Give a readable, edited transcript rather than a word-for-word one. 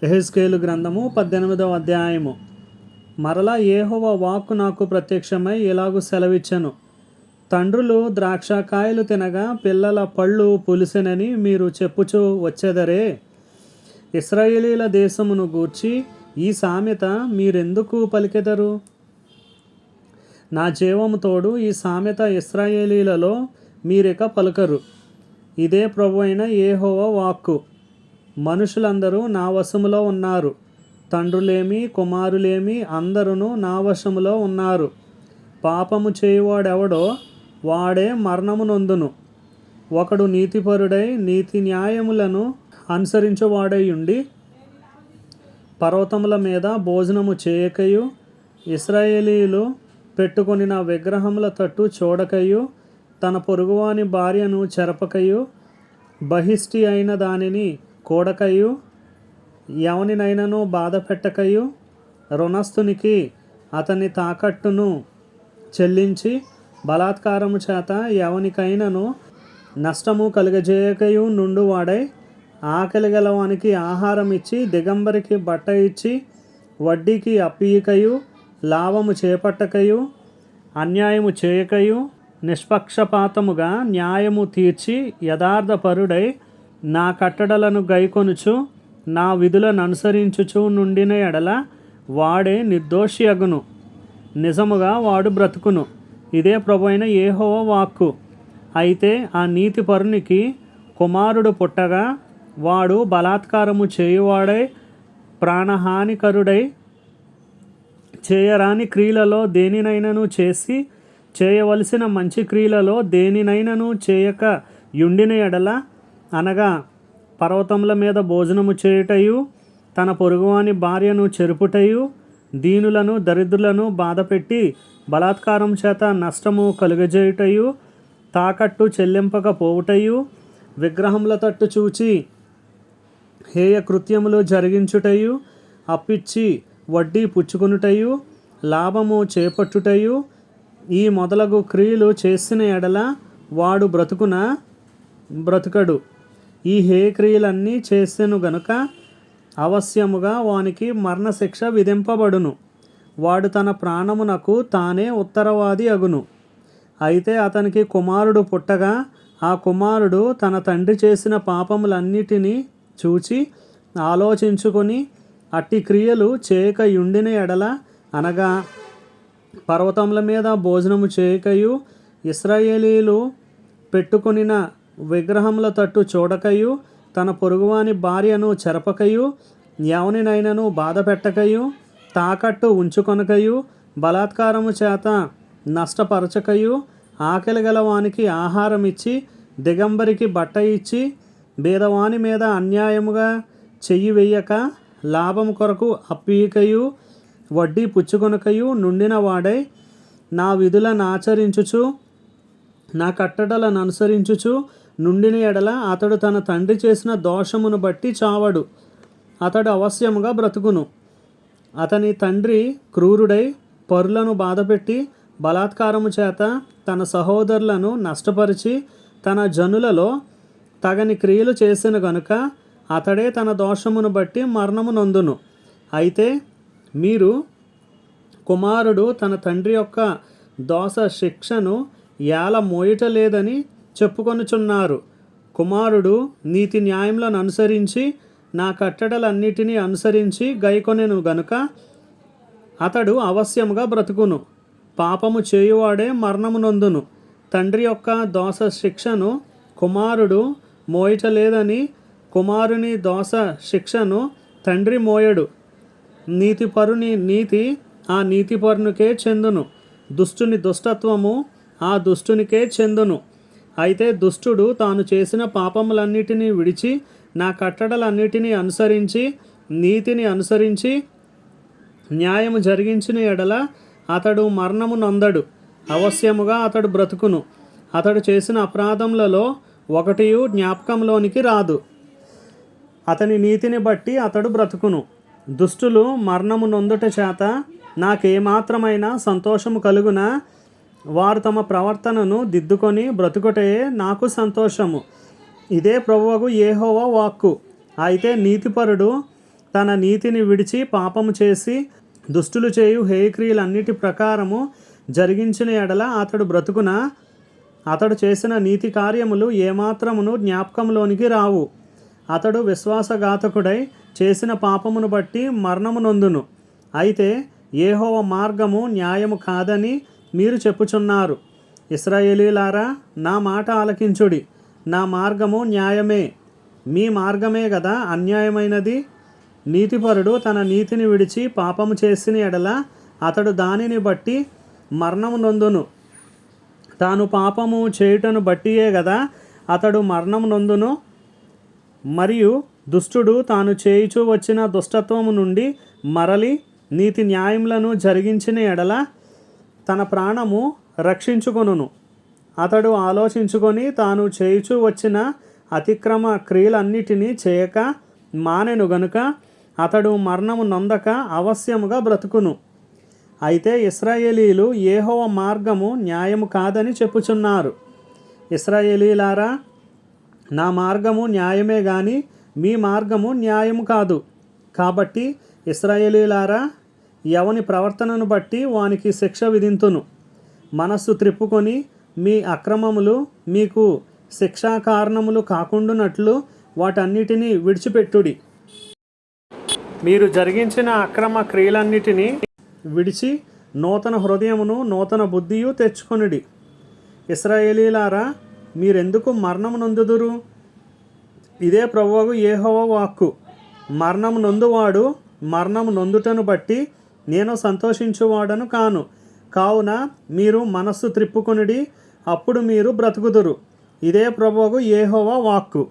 యెహెజ్కేలు గ్రంథము 18వ అధ్యాయము. మరలా యెహోవా వాక్కు నాకు ప్రత్యక్షమై ఇలాగు సెలవిచ్చెను. తండ్రులు ద్రాక్షకాయలు తినగా పిల్లల పళ్ళు పులిసెనని మీరు చెప్పుచూ వచ్చెదరే. ఇశ్రాయేలీల దేశమును గూర్చి ఈ సామెత మీరెందుకు పలికెదరు? నా జీవము తోడు ఈ సామెత ఇశ్రాయేలీలలో మీరిక పలుకరు. ఇదే ప్రభువైన యెహోవా వాక్కు. మనుషులందరూ నా వశములో ఉన్నారు. తండ్రులేమి కుమారులేమి అందరూ నా వశములో ఉన్నారు. పాపము చేయువాడెవడో వాడే మరణము నొందును. ఒకడు నీతిపరుడై నీతి న్యాయములను అనుసరించువాడై ఉండి పర్వతముల మీద భోజనము చేయకయు ఇశ్రాయేలీయులు పెట్టుకొనిన విగ్రహముల తట్టు చూడకయు తన పొరుగువాని భార్యను చెరపకయు బహిష్టి అయిన దానిని కూడకయు ఎవనినైనను బాధ పెట్టకయు రుణస్థునికి అతని తాకట్టును చెల్లించి బలాత్కారము చేత ఎవనికైనను నష్టము కలుగజేయకయు నుండువాడై ఆకలి గలవానికి ఆహారం ఇచ్చి దిగంబరికి బట్ట ఇచ్చి వడ్డీకి అప్పియకయు లాభము చేపట్టకయు అన్యాయము చేయకయు నిష్పక్షపాతముగా న్యాయము తీర్చి యథార్థపరుడై నా కట్టడలను గైకొనుచు నా విధులను అనుసరించుచు నుండిన ఎడల వాడే నిర్దోషి అగును. నిజముగా వాడు బ్రతుకును. ఇదే ప్రభువైన యెహోవా వాక్కు. అయితే ఆ నీతిపరునికి కుమారుడు పుట్టగా వాడు బలాత్కారము చేయువాడై ప్రాణహానికరుడై చేయరాని క్రియలలో దేనినైనను చేసి చేయవలసిన మంచి క్రియలలో దేనినైనను చేయక యుండిన ఎడల అనగా పర్వతముల మీద భోజనము చేయుటయు తన పొరుగువాని భార్యను చెరుపుటయు దీనులను దరిద్రులను బాధపెట్టి బలాత్కారం చేత నష్టము కలుగజేయుటయు తాకట్టు చెల్లింపకపోవుటయు విగ్రహముల తట్టు చూచి హేయ కృత్యములు జరిగించుటయు అప్పిచ్చి వడ్డీ పుచ్చుకొనుటయు లాభము చేపట్టుటయు ఈ మొదలగు క్రియలు చేసిన ఎడల వాడు బ్రతుకడు. ఈ హేయక్రియలన్నీ చేసెను గనుక అవశ్యముగా వానికి మరణశిక్ష విధింపబడును. వాడు తన ప్రాణమునకు తానే ఉత్తరవాది అగును. అయితే అతనికి కుమారుడు పుట్టగా ఆ కుమారుడు తన తండ్రి చేసిన పాపములన్నిటినీ చూచి ఆలోచించుకొని అట్టి క్రియలు చేయక యుండిన ఎడల అనగా పర్వతముల మీద భోజనము చేయకయు ఇశ్రాయేలీలు పెట్టుకొనిన విగ్రహముల తట్టు చూడకయు తన పొరుగువాని భార్యను చెరపకయు ఎవనినైనను బాధ పెట్టకయు తాకట్టు ఉంచుకొనకయు బలాత్కారము చేత నష్టపరచకయు ఆకలి గలవానికి ఆహారం ఇచ్చి దిగంబరికి బట్ట ఇచ్చి బీదవాని మీద అన్యాయముగా చెయ్యి వెయ్యక లాభము కొరకు అప్పియకయు వడ్డీ పుచ్చుకొనకయు నుండిన వాడై నా విధులను ఆచరించుచు నా కట్టడలను అనుసరించుచు నుండిన ఎడల అతడు తన తండ్రి చేసిన దోషమును బట్టి చావడు. అతడు అవశ్యముగా బ్రతుకును. అతని తండ్రి క్రూరుడై పరులను బాధపెట్టి బలాత్కారము చేత తన సహోదరులను నష్టపరిచి తన జనులలో తగని క్రియలు చేసిన గనుక అతడే తన దోషమును బట్టి మరణము నొందును. అయితే మీరు కుమారుడు తన తండ్రి యొక్క దోష శిక్షను ఏల మోయటలేదని చెప్పుకొనుచున్నారు. కుమారుడు నీతి న్యాయములను అనుసరించి నా కట్టడలన్నిటినీ అనుసరించి గైకొనెను గనుక అతడు అవశ్యముగా బ్రతుకును. పాపము చేయువాడే మరణము నొందును. తండ్రి యొక్క దోష శిక్షను కుమారుడు మోయటలేదని కుమారుని దోష శిక్షను తండ్రి మోయడు. నీతిపరుని నీతి ఆ నీతిపరునికే చెందును. దుష్టుని దుష్టత్వము ఆ దుష్టునికే చెందును. అయితే దుష్టుడు తాను చేసిన పాపములన్నిటినీ విడిచి నా కట్టడలన్నిటినీ అనుసరించి నీతిని అనుసరించి న్యాయము జరిగించిన ఎడల అతడు మరణము నొందడు. అవశ్యముగా అతడు బ్రతుకును. అతడు చేసిన అపరాధములలో ఒకటియు జ్ఞాపకంలోనికి రాదు. అతని నీతిని బట్టి అతడు బ్రతుకును. దుష్టులు మరణము నొందుట చేత నాకేమాత్రమైన సంతోషము కలుగునా? వారు తమ ప్రవర్తనను దిద్దుకొని బ్రతుకుటే నాకు సంతోషము. ఇదే ప్రభువగు యెహోవా వాక్కు. అయితే నీతిపరుడు తన నీతిని విడిచి పాపము చేసి దుష్టులు చేయు హేయక్రియలన్నిటి ప్రకారము జరిగించిన ఎడల అతడు బ్రతుకున. అతడు చేసిన నీతి కార్యములు ఏమాత్రమును జ్ఞాపకంలోనికి రావు. అతడు విశ్వాసఘాతకుడై చేసిన పాపమును బట్టి మరణము నొందును. అయితే యెహోవా మార్గము న్యాయము కాదని మీరు చెప్పుచున్నారు. ఇశ్రాయేలీయులారా, నా మాట ఆలకించుడి. నా మార్గము న్యాయమే, మీ మార్గమే గదా అన్యాయమైనది. నీతిపరుడు తన నీతిని విడిచి పాపము చేసిన ఎడల అతడు దానిని బట్టి మరణము నొందును. తాను పాపము చేయుటను బట్టియే గదా అతడు మరణము నొందును. మరియు దుష్టుడు తాను చేయుచూ వచ్చిన దుష్టత్వము నుండి మరలి నీతి న్యాయములను జరిగించిన ఎడల తన ప్రాణము రక్షించుకొనును. అతడు ఆలోచించుకొని తాను చేయుచూ వచ్చిన అతిక్రమ క్రియలన్నిటినీ చేయక మానెను గనుక అతడు మరణము నొందక అవశ్యముగా బ్రతుకును. అయితే ఇశ్రాయేలీయులు యెహోవా మార్గము న్యాయము కాదని చెప్పుచున్నారు. ఇశ్రాయేలీయులారా, నా మార్గము న్యాయమే గాని మీ మార్గము న్యాయము కాదు. కాబట్టి ఇశ్రాయేలీయులారా, ఎవని ప్రవర్తనను బట్టి వానికి శిక్ష విధింతును. మనస్సు త్రిప్పుకొని మీ అక్రమములు మీకు శిక్షా కారణములు కాకుండానట్లు వాటన్నిటినీ విడిచిపెట్టుడి. మీరు జరిగించిన అక్రమ క్రియలన్నిటినీ విడిచి నూతన హృదయమును నూతన బుద్ధియు తెచ్చుకొనుడి. ఇశ్రాయేలీయులారా, మీరెందుకు మరణము నొందుదురు? ఇదే ప్రభువగు యెహోవా వాక్కు. మరణము నొందువాడు మరణము నొందుటను బట్టి నేను సంతోషించువాడను కాను. కావున మీరు మనస్సు త్రిప్పుకొనుడి, అప్పుడు మీరు బ్రతుకుదురు. ఇదే ప్రభువగు యెహోవా వాక్కు.